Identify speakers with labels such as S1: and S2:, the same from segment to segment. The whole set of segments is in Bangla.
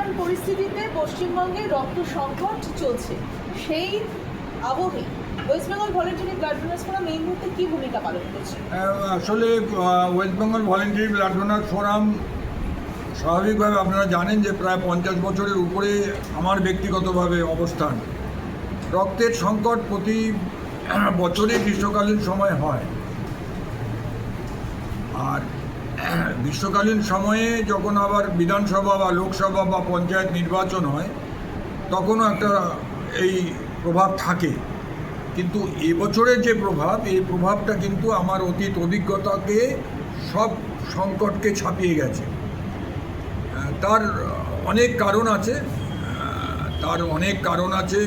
S1: এমন পরিস্থিতিতে পশ্চিমবঙ্গে রক্ত সংকট চলছে, সেই আবহে West Bengal voluntary blood donors forum এই মুহূর্তে কী ভূমিকা পালন করছে?
S2: আসলে West Bengal voluntary blood donor forum স্বাভাবিকভাবে আপনারা জানেন যে প্রায় 50 বছরের উপরে আমার ব্যক্তিগতভাবে অবস্থান। রক্তের সংকট প্রতি বছরে গ্রীষ্মকালীন সময় হয়, আর গ্রীষ্মকালীন সময়ে যখন আবার বিধানসভা বা লোকসভা বা পঞ্চায়েত নির্বাচন হয় তখনও একটা এই প্রভাব থাকে। কিন্তু এবছরের যে প্রভাব, এই প্রভাবটা কিন্তু আমার অতীত অভিজ্ঞতাকে সব সংকটকে ছাপিয়ে গেছে। তার অনেক কারণ আছে,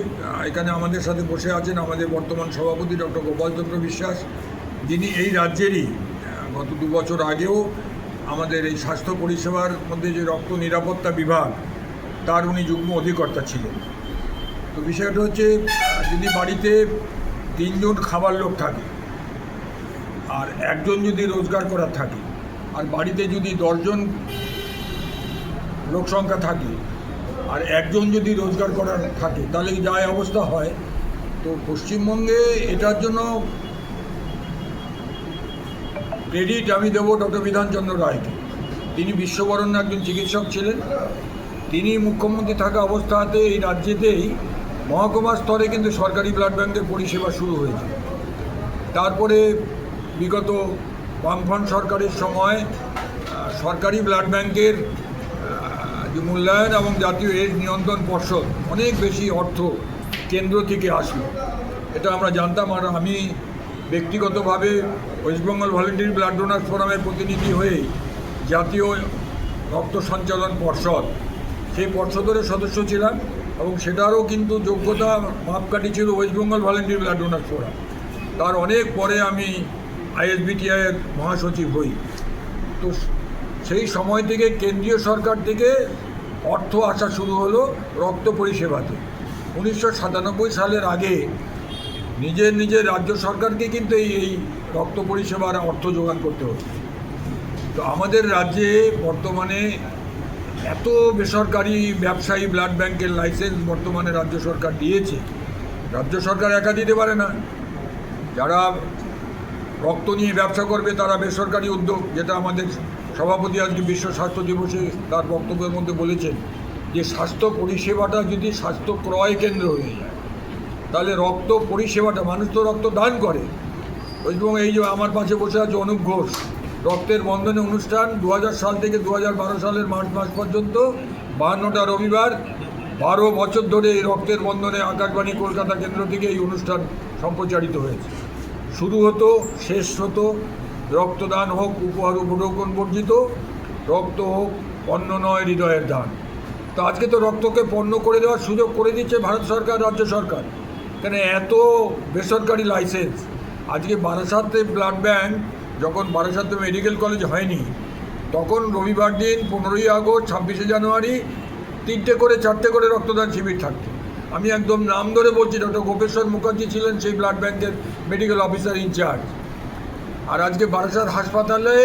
S2: এখানে আমাদের সাথে বসে আছেন আমাদের বর্তমান সভাপতি ডক্টর গোপালচন্দ্র বিশ্বাস, যিনি এই রাজ্যেরই গত 2 বছর আগেও আমাদের এই স্বাস্থ্য পরিষেবার মধ্যে যে রক্ত নিরাপত্তা বিভাগ তার উনি যুগ্ম অধিকর্তা ছিলেন। তো বিষয়টা হচ্ছে, যদি বাড়িতে 3 জন খাবার লোক থাকে আর একজন যদি রোজগার করার থাকে, আর বাড়িতে যদি 10 জন লোক সংখ্যা থাকে আর একজন যদি রোজগার করার থাকে, তাহলে যা অবস্থা হয়। তো পশ্চিমবঙ্গে এটার জন্য ক্রেডিট আমি দেবো ডক্টর বিধানচন্দ্র রায়কে। তিনি বিশ্ববরণ্য একজন চিকিৎসক ছিলেন। তিনি মুখ্যমন্ত্রী থাকা অবস্থাতে এই রাজ্যেতেই মহকুমা স্তরে কিন্তু সরকারি ব্লাড ব্যাঙ্কের পরিষেবা শুরু হয়েছে। তারপরে বিগত বামফ্রন্ট সরকারের সময় সরকারি ব্লাড ব্যাঙ্কের যে মূল্যায়ন এবং জাতীয় এইডস নিয়ন্ত্রণ পর্ষদ অনেক বেশি অর্থ কেন্দ্র থেকে আসলো, এটা আমরা জানতাম। আর আমি ব্যক্তিগতভাবে ওয়েস্টবেঙ্গল ভলেন্টারি ব্লাড ডোনার ফোরামের প্রতিনিধি হয়ে জাতীয় রক্ত সঞ্চালন পর্ষদ, সেই পর্ষদের সদস্য ছিলাম, এবং সেটারও কিন্তু যোগ্যতা মাপকাঠি ছিল West Bengal voluntary blood donor forum. তার অনেক পরে আমি আইএসবিটিআইয়ের মহাসচিব হই। তো সেই সময় থেকে কেন্দ্রীয় সরকার থেকে অর্থ আসা শুরু হলো রক্ত পরিষেবাতে। 1997 সালের আগে নিজের রাজ্য সরকারকে কিন্তু এই রক্ত পরিষেবার অর্থ যোগান করতে হতো। তো আমাদের রাজ্যে বর্তমানে এত বেসরকারি ব্যবসায়ী ব্লাড ব্যাংকের লাইসেন্স বর্তমানে রাজ্য সরকার দিয়েছে। রাজ্য সরকার একা দিতে পারে না, যারা রক্ত নিয়ে ব্যবসা করবে তারা বেসরকারি উদ্যোগ, যেটা আমাদের সভাপতি আজকে বিশ্ব স্বাস্থ্য দিবসে তার বক্তব্যের মধ্যে বলেছেন, যে স্বাস্থ্য পরিষেবাটা যদি স্বাস্থ্য ক্রয় কেন্দ্র হয়ে যায়, তাহলে রক্ত পরিষেবাটা, মানুষ তো রক্ত দান করে। এবং এই যে আমার পাশে বসে আছে অনুপ ঘোষ, রক্তের বন্ধনে অনুষ্ঠান 2000 সাল থেকে 2012 সালের মার্চ মাস পর্যন্ত 52টা রবিবার 12 বছর ধরে এই রক্তের বন্ধনে আকাশবাণী কলকাতা কেন্দ্র থেকে এই অনুষ্ঠান সম্প্রচারিত হয়েছে। শুরু হতো, শেষ হতো, রক্তদান হোক উপহার উপঢৌকন বর্জিত, রক্ত হোক পণ্য নয় হৃদয়ের দান। তো আজকে তো রক্তকে পণ্য করে দেওয়ার সুযোগ করে দিচ্ছে ভারত সরকার, রাজ্য সরকার। এখানে এত বেসরকারি লাইসেন্স। আজকে বারাসাতে ব্লাড ব্যাঙ্ক, যখন বারাসাতে মেডিকেল কলেজ হয়নি, তখন রবিবার দিন 15ই আগস্ট, 26শে জানুয়ারি 3টে করে 4টে করে রক্তদান শিবির থাকতো। আমি একদম নাম ধরে বলছি, ডক্টর গোপেশ্বর মুখার্জি ছিলেন সেই ব্লাড ব্যাঙ্কের মেডিকেল অফিসার ইনচার্জ। আর আজকে বারাসাত হাসপাতালে,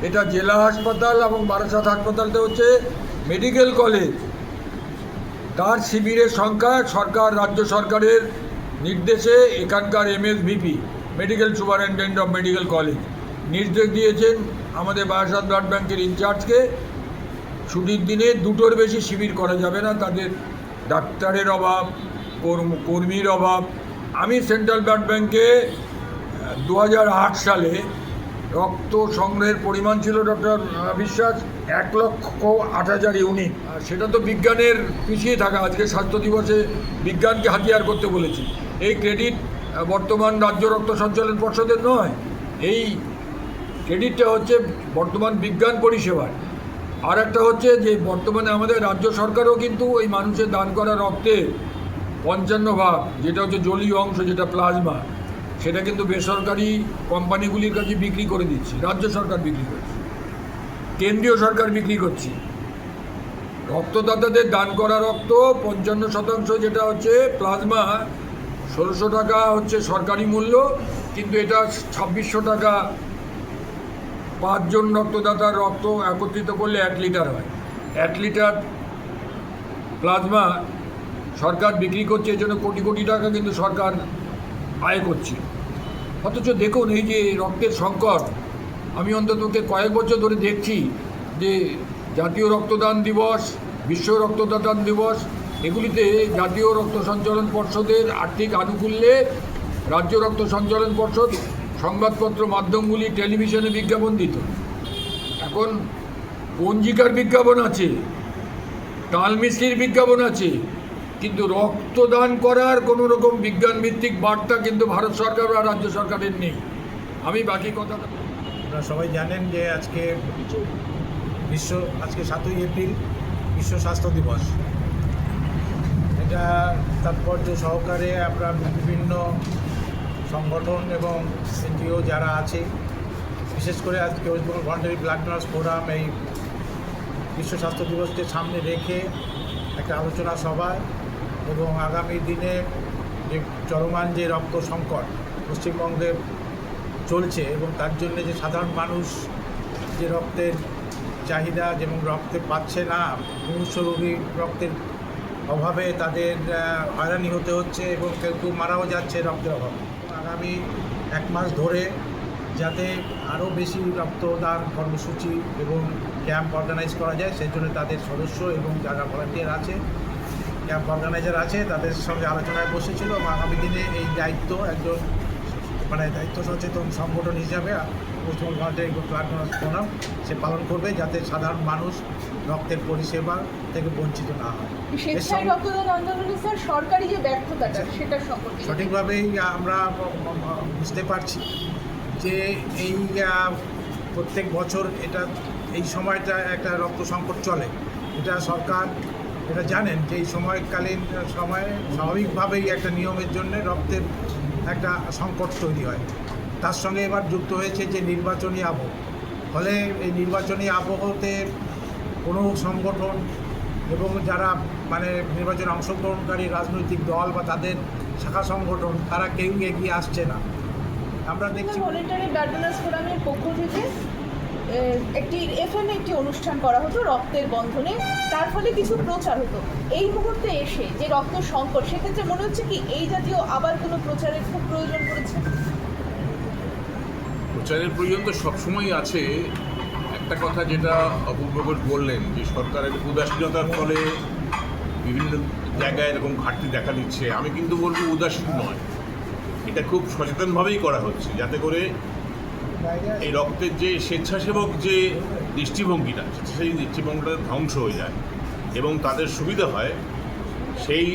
S2: এটা জেলা হাসপাতাল এবং বারাসাত হাসপাতালটা হচ্ছে মেডিকেল কলেজ, তার শিবিরের সংখ্যা সরকার, রাজ্য সরকারের নির্দেশে এখানকার MSVP medical superintendent of medical college নির্দেশ দিয়েছেন আমাদের বারাসাত ব্লাড ব্যাঙ্কের ইনচার্জকে, ছুটির দিনে 2টোর বেশি শিবির করা যাবে না, তাদের ডাক্তারের অভাব, কর্মীর অভাব। আমি সেন্ট্রাল ব্লাড ব্যাঙ্কে 2008 সালে রক্ত সংগ্রহের পরিমাণ ছিল ডক্টর বিশ্বাস 1,08,000 ইউনিট। সেটা তো বিজ্ঞানের পিছিয়ে থাকা। আজকে স্বাস্থ্য দিবসে বিজ্ঞানকে হাতিয়ার করতে বলেছি। এই ক্রেডিট বর্তমান রাজ্য রক্ত সঞ্চালন পর্ষদের নয়, এই ক্রেডিটটা হচ্ছে বর্তমান বিজ্ঞান পরিষেবার। আর একটা হচ্ছে যে বর্তমানে আমাদের রাজ্য সরকারও কিন্তু ওই মানুষের দান করা রক্তের 55 ভাগ, যেটা হচ্ছে জলীয় অংশ, যেটা প্লাজমা, সেটা কিন্তু বেসরকারি কোম্পানিগুলির কাছে বিক্রি করে দিচ্ছে। রাজ্য সরকার বিক্রি করছে, কেন্দ্রীয় সরকার বিক্রি করছে। রক্তদাতাদের দান করা রক্ত 55%, যেটা হচ্ছে প্লাজমা, 1600 টাকা হচ্ছে সরকারি মূল্য, কিন্তু এটা 2600 টাকা। 5 জন রক্তদাতার রক্ত একত্রিত করলে 1 লিটার হয়। 1 লিটার প্লাজমা সরকার বিক্রি করছে, এর জন্য কোটি কোটি টাকা কিন্তু সরকার আয় করছে। অথচ দেখুন এই যে রক্তের সংকট, আমি অন্ততকে কয়েক বছর ধরে দেখছি যে জাতীয় রক্তদান দিবস, বিশ্ব রক্তদান দিবস, এগুলিতে জাতীয় রক্ত সঞ্চালন পর্ষদের আর্থিক আনুকূল্যে রাজ্য রক্ত সঞ্চালন পর্ষদ সংবাদপত্র মাধ্যমগুলি টেলিভিশনে বিজ্ঞাপন দিত। এখন পঞ্জিকার বিজ্ঞাপন আছে, তালমিস্ত্রির বিজ্ঞাপন আছে, কিন্তু রক্তদান করার কোনো রকম বিজ্ঞানভিত্তিক বার্তা কিন্তু ভারত সরকার আর রাজ্য সরকারের নেই। আমি বাকি কথাটা,
S3: আপনারা সবাই জানেন যে আজকে 7ই এপ্রিল বিশ্ব স্বাস্থ্য দিবস। এটা তাৎপর্য সহকারে আমরা বিভিন্ন সংগঠন এবং এনজিও যারা আছে, বিশেষ করে আজকে West Bengal voluntary blood donors forum এই বিশ্ব স্বাস্থ্য দিবসকে সামনে রেখে একটা আলোচনা সভা এবং আগামী দিনে যে চলমান যে রক্ত সংকট পশ্চিমবঙ্গে চলছে এবং তার জন্য যে সাধারণ মানুষ যে রক্তের চাহিদা যেমন রক্তে পাচ্ছে না, মুমূর্ষু রোগী রক্তের অভাবে তাদের হয়রানি হতে হচ্ছে এবং কেউ কেউ মারাও যাচ্ছে রক্তের অভাবে। আগামী 1 মাস ধরে যাতে আরও বেশি রক্তদান কর্মসূচি এবং ক্যাম্প অর্গানাইজ করা যায়, সেই জন্য তাদের সদস্য এবং যারা ভলান্টিয়ার আছে, ক্যাম্প অর্গানাইজার আছে, তাদের সঙ্গে আলোচনায় বসেছিল এবং আগামী দিনে এই দায়িত্ব একজন দায়িত্ব সচেতন সংগঠন হিসাবে Paschimbanga voluntary blood donors forum সে পালন করবে, যাতে সাধারণ মানুষ রক্তের পরিষেবা থেকে বঞ্চিত না হয়।
S1: স্বেচ্ছায় রক্তদান আন্দোলনে স্যার সরকারি যে ব্যর্থতাটা সেটা সম্পর্কে
S3: সঠিকভাবেই আমরা বুঝতে পারছি যে এই প্রত্যেক বছর এই সময়টা একটা রক্ত সংকট চলে। এটা সরকার এটা জানেন যে এই সময়কালীন সময়ে স্বাভাবিকভাবেই একটা নিয়মের জন্য রক্তের একটা সংকট তৈরি হয়। তার সঙ্গে এবার যুক্ত হয়েছে যে নির্বাচনী আবহ, ফলে এই নির্বাচনী আবহতে কোনো সংগঠন এবং যারা নির্বাচনে অংশগ্রহণকারী রাজনৈতিক দল বা তাদের শাখা সংগঠন তারা কেউ এগিয়ে আসছে না। আমরা দেখছি
S1: ভলান্টারি ব্লাড ডোনার্স ফোরামের পক্ষ থেকে একটি এফএম একটি অনুষ্ঠান করা হতো রক্তের বন্ধনে, তার ফলে কিছু প্রচার হতো। এই মুহূর্তে এসে যে রক্ত সংকট, সেক্ষেত্রে মনে হচ্ছে কি এই জাতীয় আবার কোনো প্রচারের খুব প্রয়োজন পড়েছে?
S4: প্রচারের প্রয়োজন তো সবসময়ই আছে। একটা কথা যেটা অপূর্ব ঘোষ বললেন যে সরকারের উদাসীনতার ফলে বিভিন্ন জায়গায় এরকম ঘাটতি দেখা দিচ্ছে, আমি কিন্তু বলবো উদাসীন নয়, এটা খুব সচেতনভাবেই করা হচ্ছে, যাতে করে এই রক্তের যে স্বেচ্ছাসেবক যে দৃষ্টিভঙ্গিটা, সেই দৃষ্টিভঙ্গিটা ধ্বংস হয়ে যায় এবং তাদের সুবিধা হয় সেই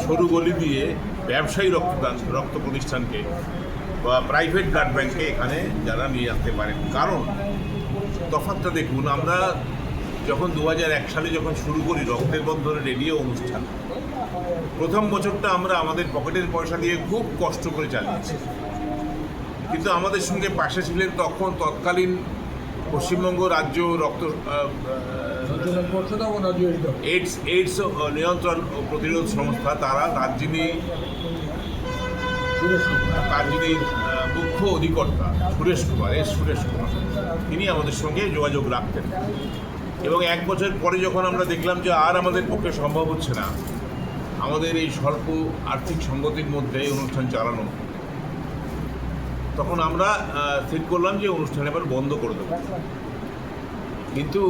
S4: সরু গলি দিয়ে ব্যবসায়ী রক্ত প্রতিষ্ঠানকে বা প্রাইভেট ব্লাড ব্যাঙ্কে এখানে যারা নিয়ে আসতে পারেন। কারণ তফাৎটা দেখুন, আমরা যখন 2001 সালে যখন শুরু করি রক্তের বন্ধনে রেডিও অনুষ্ঠান, প্রথম বছরটা আমরা আমাদের পকেটের পয়সা দিয়ে খুব কষ্ট করে চালিয়েছি, কিন্তু আমাদের সঙ্গে পাশে ছিলেন তৎকালীন পশ্চিমবঙ্গ রাজ্য রক্ত এইডস নিয়ন্ত্রণ ও প্রতিরোধ সংস্থা, তার যিনি মুখ্য অধিকর্তা সুরেশ কুমার তিনি আমাদের সঙ্গে যোগাযোগ রাখতেন। এবং 1 বছর পরে যখন আমরা দেখলাম যে আর আমাদের পক্ষে সম্ভব হচ্ছে না আমাদের এই স্বল্প আর্থিক সঙ্গতির মধ্যে এই অনুষ্ঠান চালানো, তখন আমরা স্থির করলাম যে অনুষ্ঠান এবার বন্ধ করে দেব। কিন্তু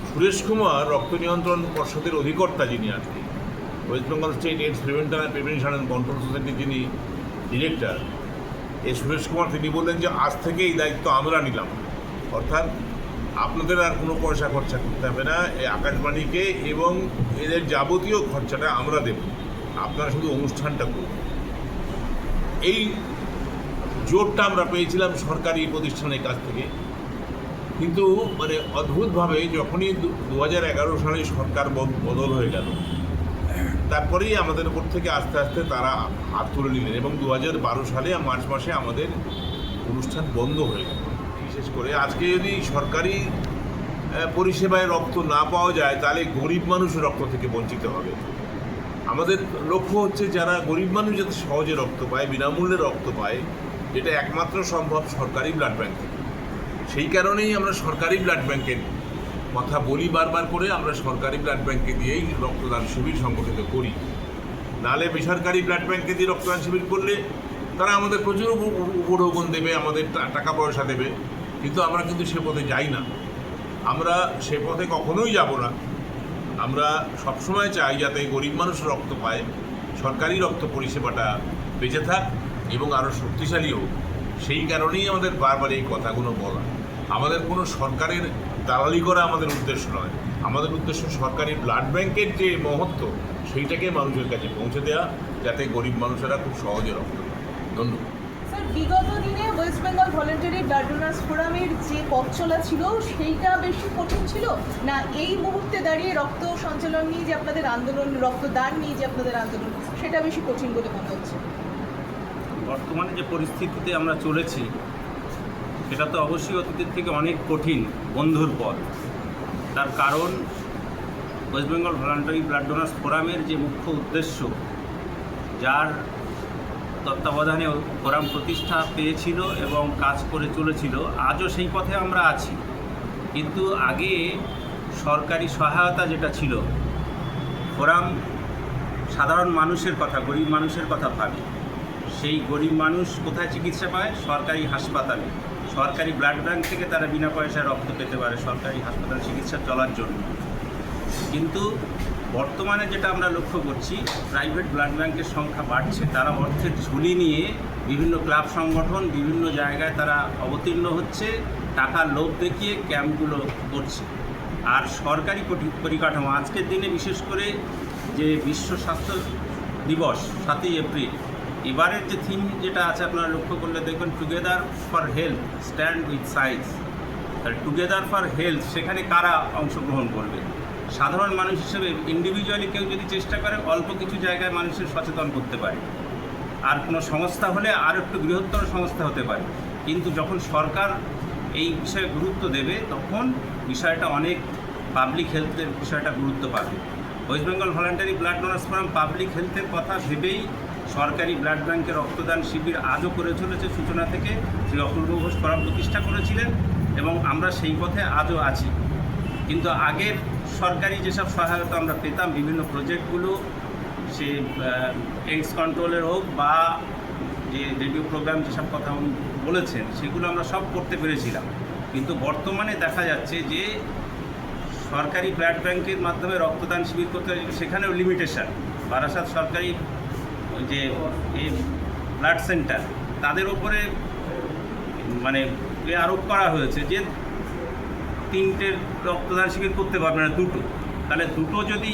S4: সুরেশ কুমার রক্ত নিয়ন্ত্রণ পর্ষদের অধিকর্তা, যিনি আর কি West Bengal state AIDS prevention and control সোসাইটির যিনি ডিরেক্টর, এই সুরেশ কুমার, তিনি বললেন যে আজ থেকে এই দায়িত্ব আমরা নিলাম, অর্থাৎ আপনাদের আর কোনো পয়সা খরচা করতে হবে না, এই আকাশবাণীকে এবং এদের যাবতীয় খরচাটা আমরা দেব, আপনারা শুধু অনুষ্ঠানটা করুন। এই জোরটা আমরা পেয়েছিলাম সরকারি প্রতিষ্ঠানের কাছ থেকে। কিন্তু অদ্ভুতভাবে যখনই 2011 সালে সরকার বদল হয়ে গেল, তারপরেই আমাদের উপর থেকে আস্তে আস্তে তারা হাত তুলে নিলেন এবং 2012 সালে মার্চ মাসে আমাদের অনুষ্ঠান বন্ধ হয়ে গেল। বিশেষ করে আজকে যদি সরকারি পরিষেবায় রক্ত না পাওয়া যায়, তাহলে গরিব মানুষ রক্ত থেকে বঞ্চিত হবে। আমাদের লক্ষ্য হচ্ছে যারা গরিব মানুষ যাতে সহজে রক্ত পায়, বিনামূল্যে রক্ত পায়, যেটা একমাত্র সম্ভব সরকারি ব্লাড ব্যাঙ্ক থেকে। সেই কারণেই আমরা সরকারি ব্লাড ব্যাঙ্কের কথা বলি বারবার করে, আমরা সরকারি ব্লাড ব্যাংকে দিয়েই রক্তদান শিবির সংগঠিত করি। নাহলে বেসরকারি ব্লাড ব্যাংকে দিয়ে রক্তদান শিবির করলে তারা আমাদের প্রচুর উপঢৌকন দেবে, আমাদের টাকা পয়সা দেবে, কিন্তু আমরা কিন্তু সে পথে যাই না। আমরা সে পথে কখনোই যাব না। আমরা সবসময় চাই যাতে গরিব মানুষ রক্ত পায়, সরকারি রক্ত পরিষেবাটা বেঁচে থাক এবং আরও শক্তিশালী হোক। সেই কারণেই আমাদের বারবার এই কথাগুলো বলা। আমাদের কোনো সরকারের দালালি করা আমাদের উদ্দেশ্য নয়। আমাদের উদ্দেশ্য সরকারি ব্লাড ব্যাংকের যে মহত্ব সেইটাকে মানুষের কাছে পৌঁছে দেওয়া, যাতে গরিব মানুষেরা খুব সহজে রক্ত পায়। ধন্যবাদ।
S1: স্যার, বিগত দিনে West Bengal voluntary blood donors ফোরামের যে পথ চলা ছিল সেইটা বেশি কঠিন ছিল, না এই মুহূর্তে দাঁড়িয়ে রক্ত সঞ্চালন নিয়ে যে আপনাদের আন্দোলন, রক্তদান নিয়ে যে আপনাদের আন্দোলন, সেটা বেশি কঠিন বলে মনে হচ্ছে?
S5: বর্তমানে যে পরিস্থিতিতে আমরা চলেছি সেটা তো অবশ্যই অতীতের থেকে অনেক কঠিন, বন্ধুর পথ। তার কারণ West Bengal voluntary blood donors ফোরামের যে মুখ্য উদ্দেশ্য, যার তত্ত্বাবধানে ফোরাম প্রতিষ্ঠা পেয়েছিল এবং কাজ করে চলেছিল, আজও সেই পথে আমরা আছি। কিন্তু আগে সরকারি সহায়তা যেটা ছিল, ফোরাম সাধারণ মানুষের কথা, গরিব মানুষের কথা ভাবে। সেই গরিব মানুষ কোথায় চিকিৎসা পায়? সরকারি হাসপাতালে। সরকারি ব্লাড ব্যাংক থেকে তারা বিনা পয়সায় রক্ত পেতে পারে সরকারি হাসপাতালে চিকিৎসা চলার জন্য। কিন্তু বর্তমানে যেটা আমরা লক্ষ্য করছি, প্রাইভেট ব্লাড ব্যাংকের সংখ্যা বাড়ছে। তারা অর্থের ঝুলি নিয়ে বিভিন্ন ক্লাব সংগঠন বিভিন্ন জায়গায় তারা অবতীর্ণ হচ্ছে, টাকার লোভ দেখিয়ে ক্যাম্পগুলো করছে। আর সরকারি পরিকাঠামো, আজকের দিনে বিশেষ করে যে বিশ্ব স্বাস্থ্য দিবস 7ই এপ্রিল, এবারের যে থিম যেটা আছে আপনারা লক্ষ্য করলে দেখবেন, together for health, stand with science. তাহলে টুগেদার ফর হেলথ, সেখানে কারা অংশগ্রহণ করবে? সাধারণ মানুষ হিসেবে ইন্ডিভিজুয়ালি কেউ যদি চেষ্টা করে অল্প কিছু জায়গায় মানুষের সচেতন করতে পারে, আর কোনো সংস্থা হলে আর একটু বৃহত্তর সংস্থা হতে পারে। কিন্তু যখন সরকার এই বিষয়ে গুরুত্ব দেবে, তখন বিষয়টা অনেক পাবলিক হেলথের বিষয়টা গুরুত্ব পাবে। West Bengal voluntary blood donors forum public হেলথের কথা ভেবেই সরকারি ব্লাড ব্যাংকের রক্তদান শিবির আজও করে চলেছে। সূচনা থেকে শ্রী অপূর্ব ঘোষ ফোরাম প্রতিষ্ঠা করেছিলেন এবং আমরা সেই পথে আজও আছি। কিন্তু আগের সরকারি যেসব সহায়তা আমরা পেতাম, বিভিন্ন প্রজেক্টগুলো, সে এইডস কন্ট্রোলের হোক বা যে রেডিও প্রোগ্রাম যেসব কথা উনি বলেছেন, সেগুলো আমরা সব করতে পেরেছিলাম। কিন্তু বর্তমানে দেখা যাচ্ছে যে সরকারি ব্লাড ব্যাংকের মাধ্যমে রক্তদান শিবির করতে হয়, সেখানেও লিমিটেশন। বারাসাত সরকারি যে এই ব্লাড সেন্টার, তাদের ওপরে মানে আরোপ করা হয়েছে যে 3টে রক্তদান শিবির করতে পারবে না, 2টো। তাহলে 2টো যদি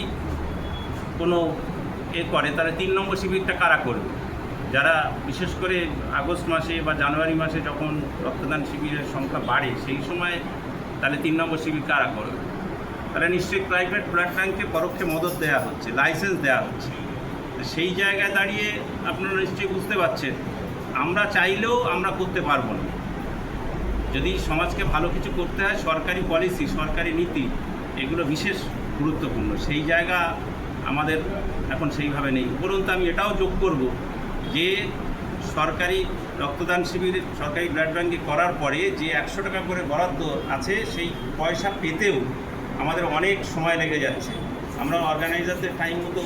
S5: কোনো করে, তাহলে 3 নম্বর শিবিরটা কারা করবে? যারা বিশেষ করে আগস্ট মাসে বা জানুয়ারি মাসে যখন রক্তদান শিবিরের সংখ্যা বাড়ে, সেই সময় তাহলে 3 নম্বর শিবির কারা করবে? তাহলে নিশ্চয়ই প্রাইভেট ব্লাড ব্যাংককে পরোক্ষে মদত দেওয়া হচ্ছে, লাইসেন্স দেওয়া হচ্ছে। সেই জায়গায় দাঁড়িয়ে আপনারা নিশ্চয়ই বুঝতে পারছেন, আমরা চাইলেও আমরা করতে পারবো না। যদি সমাজকে ভালো কিছু করতে হয়, সরকারি পলিসি, সরকারি নীতি, এগুলো বিশেষ গুরুত্বপূর্ণ। সেই জায়গা আমাদের এখন সেইভাবে নেই। উপরন্তু আমি এটাও যোগ করব যে সরকারি রক্তদান শিবির সরকারি ব্লাড ব্যাংকে করার পরে যে 100 টাকা করে বরাদ্দ আছে, সেই পয়সা পেতেও আমাদের অনেক সময় লেগে যাচ্ছে। আমরা অর্গানাইজারদের টাইম মতো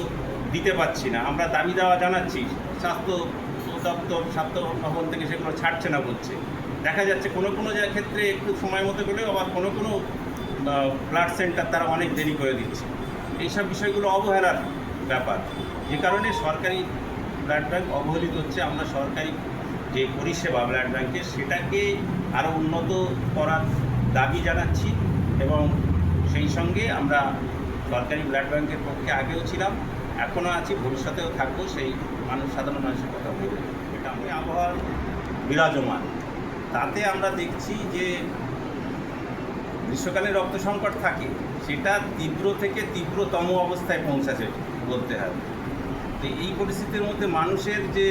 S5: দিতে পারছি না। আমরা দাবি দেওয়া জানাচ্ছি, স্বাস্থ্য দপ্তর, স্বাস্থ্য ভবন থেকে সেগুলো ছাড়ছে না বলছে। দেখা যাচ্ছে কোনো ক্ষেত্রে একটু সময় মতো গেলেও আবার কোনো ব্লাড সেন্টার তারা অনেক দেরি করে দিচ্ছে। এইসব বিষয়গুলো অবহেলার ব্যাপার, যে কারণে সরকারি ব্লাড ব্যাংক অবহেলিত হচ্ছে। আমরা সরকারি যে পরিষেবা ব্লাড ব্যাংকের, সেটাকে আরও উন্নত করার দাবি জানাচ্ছি এবং সেই সঙ্গে আমরা সরকারি ব্লাড ব্যাংকের পক্ষে আগেও ছিলাম, এখনও আছি, ভবিষ্যতেও থাকবো। সেই সাধারণ মানুষের কথা বলবো, এটা আমি আবহাওয়ার বিরাজমান। তাতে আমরা দেখছি যে গ্রীষ্মকালে রক্ত সংকট থাকে, সেটা তীব্র থেকে তীব্রতম অবস্থায় পৌঁছাছে বলতে হবে। তো এই পরিস্থিতির মধ্যে মানুষের যে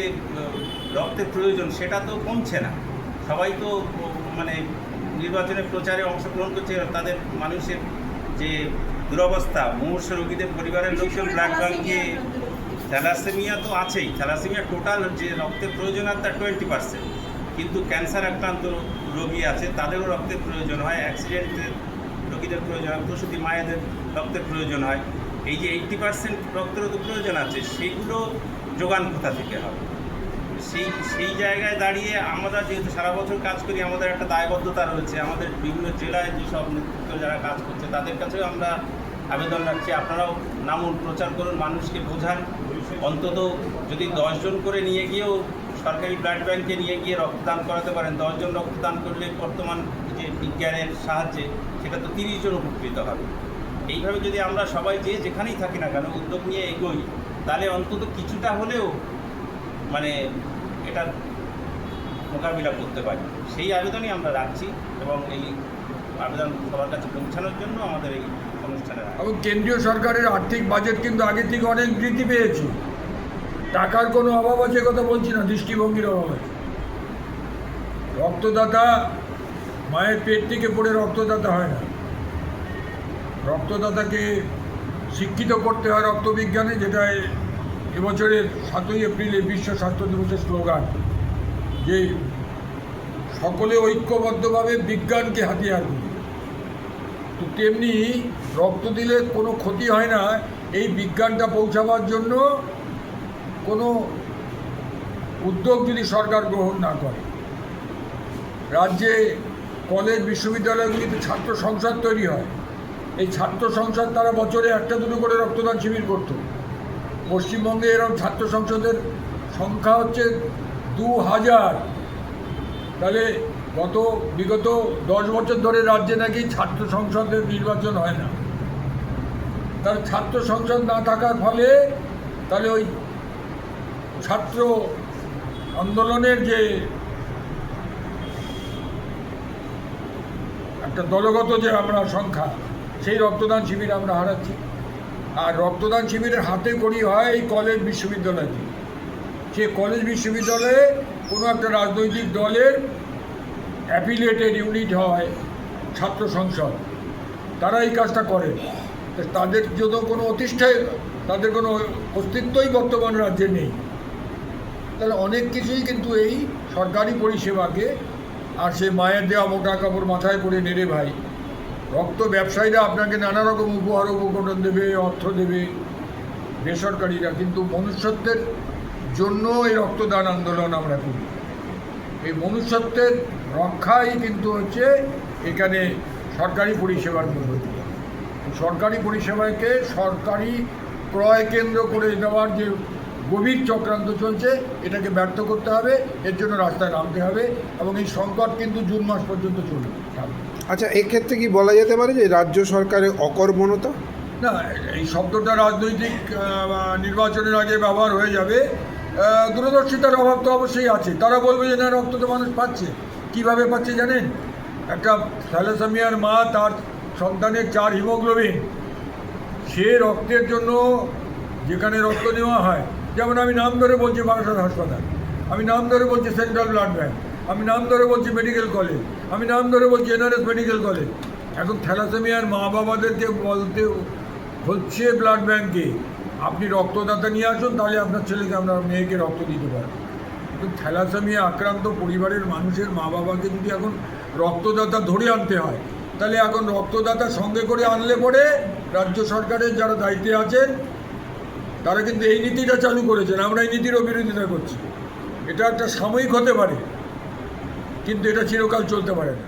S5: রক্তের প্রয়োজন, সেটা তো কমছে না। সবাই তো মানে নির্বাচনের প্রচারে অংশগ্রহণ করছে, তাদের মানুষের যে দুরবস্থা, মুমূর্ষ রোগীদের পরিবারের লোকজন ব্লাড ব্যাংকে, থ্যালাসেমিয়া তো আছেই, থ্যালাসেমিয়া টোটাল যে রক্তের প্রয়োজন আর তার 20%, কিন্তু ক্যান্সার আক্রান্ত রোগী আছে, তাদেরও রক্তের প্রয়োজন হয়। অ্যাক্সিডেন্টের রোগী গর্ভবতীদের প্রয়োজন হয়, প্রসূতি মায়েদের রক্তের প্রয়োজন হয়, এই যে 80% রক্তের তো প্রয়োজন আছে, সেগুলো যোগান কোথা থেকে হবে? সেই জায়গায় দাঁড়িয়ে আমরা যেহেতু সারা বছর কাজ করি, আমাদের একটা দায়বদ্ধতা রয়েছে। আমাদের বিভিন্ন জেলায় যেসব নেতৃত্ব যারা কাজ করছে তাদের কাছেও আমরা আবেদন রাখছি, আপনারাও নামুন, প্রচার করুন, মানুষকে বোঝান। অন্তত যদি 10 জন করে নিয়ে গিয়েও সরকারি ব্লাড ব্যাংকে নিয়ে গিয়ে রক্তদান করাতে পারেন, 10 জন রক্তদান করলে বর্তমান যে বিজ্ঞানের সাহায্যে সেটা তো 30 জন উপকৃত হবে। এইভাবে যদি আমরা সবাই যেখানেই থাকি না কেন উদ্যোগ নিয়ে এগোই, তাহলে অন্তত কিছুটা হলেও মানে এটা মোকাবিলা করতে পারি। সেই আবেদনই আমরা রাখছি এবং এই আবেদন সবার কাছে পৌঁছানোর জন্য আমাদের এই অনুষ্ঠানের আয়োজন।
S2: এবং কেন্দ্রীয় সরকারের আর্থিক বাজেট কিন্তু আগে থেকে অনেক বৃদ্ধি পেয়েছে, টাকার কোনো অভাব আছে কথা বলছি না, দৃষ্টিভঙ্গির অভাব আছে। রক্তদাতা মায়ের পেট থেকে পড়ে রক্তদাতা হয় না, রক্তদাতাকে শিক্ষিত করতে হয় রক্তবিজ্ঞানে, যেটা এবছরের 7ই এপ্রিলে বিশ্ব স্বাস্থ্য দিবসের স্লোগান, যে সকলে ঐক্যবদ্ধভাবে বিজ্ঞানকে হাতিয়ার করি। তো তেমনি রক্ত দিলে কোনো ক্ষতি হয় না, এই বিজ্ঞানটা পৌঁছাবার জন্য কোনো উদ্যোগ যদি সরকার গ্রহণ না করে। রাজ্যে কলেজ বিশ্ববিদ্যালয়গুলিতে ছাত্র সংসদ তৈরি হয়, এই ছাত্র সংসদ তারা বছরে 1-2 করে রক্তদান শিবির করত। পশ্চিমবঙ্গে এরকম ছাত্র সংসদের সংখ্যা হচ্ছে 2000। তাহলে বিগত 10 বছর ধরে রাজ্যে নাকি ছাত্র সংসদের নির্বাচন হয় না। তাহলে ছাত্র সংসদ না থাকার ফলে তাহলে ওই ছাত্র আন্দোলনের যে একটা দলগত যে আমরা সংখ্যা, সেই রক্তদান শিবির আমরা হারাচ্ছি। আর রক্তদান শিবিরের হাতে করি হয় এই কলেজ বিশ্ববিদ্যালয়তে। সে কলেজ বিশ্ববিদ্যালয়ে কোনো একটা রাজনৈতিক দলের অ্যাফিলিয়েটেড ইউনিট হয় ছাত্র সংসদ, তারা এই কাজটা করে। তাদের যদি কোনো তাদের কোনো অস্তিত্বই বর্তমান রাজ্যে নেই। তাহলে অনেক কিছুই কিন্তু এই সরকারি পরিষেবাকে, আর সে মায়ের দেওয়া মোটা কাপড় মাথায় করে নেড়ে ভাই, রক্ত ব্যবসায়ীরা আপনাকে নানা রকম উপহার উপকরণ দেবে, অর্থ দেবে, বেসরকারিরা, কিন্তু মনুষ্যত্বের জন্য এই রক্তদান আন্দোলন আমরা করি। এই মনুষ্যত্বের রক্ষাই কিন্তু হচ্ছে এখানে সরকারি পরিষেবার মূল। সরকারি পরিষেবাকে সরকারি ক্রয় কেন্দ্র করে দেওয়ার যে গভীর চক্রান্ত চলছে, এটাকে ব্যর্থ করতে হবে, এর জন্য রাস্তায় নামতে হবে, এবং এই সংকট কিন্তু জুন মাস পর্যন্ত চলবে।
S6: আচ্ছা, এক্ষেত্রে কি বলা যেতে পারে যে রাজ্য সরকারের অকর্মণ্যতা?
S2: না, এই শব্দটা রাজনৈতিক নির্বাচনের আগে ব্যবহার হয়ে যাবে। দূরদর্শিতার অভাব তো অবশ্যই আছে। তারা বলবে যে না, রক্ত তো মানুষ পাচ্ছে। কীভাবে পাচ্ছে জানেন? একটা থ্যালাসেমিয়ার মা, তার সন্তানের 4 হিমোগ্লোবিন, সে রক্তের জন্য যেখানে রক্ত নেওয়া হয়, যেমন আমি নাম ধরে বলছি বারাসত হাসপাতাল, আমি নাম ধরে বলছি সেন্ট্রাল ব্লাড ব্যাংক, আমি নাম ধরে বলছি মেডিকেল কলেজ, আমি নাম ধরে বলছি NRS মেডিকেল কলেজ। এখন থ্যালাসেমিয়ার মা বাবাদেরকে বলতে হচ্ছে ব্লাড ব্যাংকে, আপনি রক্তদাতা নিয়ে আসুন, তাহলে আপনার ছেলেকে আমরা মেয়েকে রক্ত দিতে পারবো। কিন্তু থ্যালাসেমিয়া আক্রান্ত পরিবারের মানুষের মা বাবাকে যদি এখন রক্তদাতা ধরে আনতে হয়, তাহলে এখন রক্তদাতা সঙ্গে করে আনলে পরে রাজ্য সরকারের যারা দায়িত্বে আছেন তারা কিন্তু এই নীতিটা চালু করেছেন। আমরা এই নীতিরও বিরোধিতা করছি। এটা একটা সাময়িক হতে পারে, কিন্তু এটা চিরকাল চলতে পারে না।